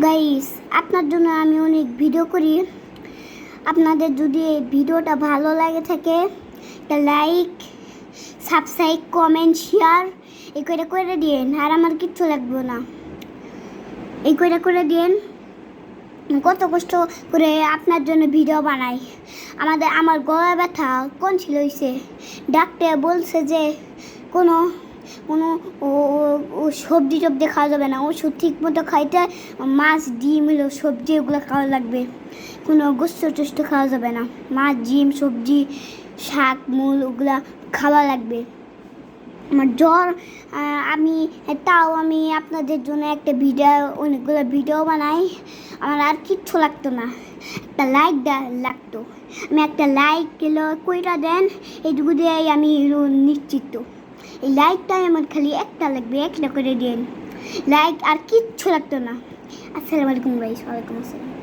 Guys, আপনার জন্য আমি অনেক ভিডিও করি। আপনাদের যদি এই ভিডিওটা ভালো লাগে থাকে একটা লাইক, সাবস্ক্রাইব, কমেন্ট, শেয়ার এই করে দিন। আর আমার কিচ্ছু লাগবে না, এই করে দিন। কত কষ্ট করে আপনার জন্য ভিডিও বানাই। আমার গলা ব্যথা কোন ছিল হয়েছে, ডাক্তার বলছে যে কোনো সবজি টবজি খাওয়া যাবে না, ওষুধ ঠিক মতো খাইতে, মাছ ডিম হলো সবজি ওগুলো খাওয়া লাগবে, কোনো গোস্ত টোস্ত খাওয়া যাবে না, মাছ ডিম সবজি শাক মূল ওগুলা খাওয়া লাগবে। আমার জ্বর, আমি আপনাদের জন্য একটা অনেকগুলো ভিডিও বানাই। আমার আর কিচ্ছু লাগতো না, একটা লাইক লাগতো। আমি একটা লাইক কইরা দেন, এইটুকু দিয়ে আমি নিশ্চিত। এই লাইকটাই আমার খালি একটা লাগবে, একটা করে দিন লাইক, আর কিচ্ছু লাগতো না। আসসালামু আলাইকুম গাইস। ওয়ালাইকুম আসসালাম।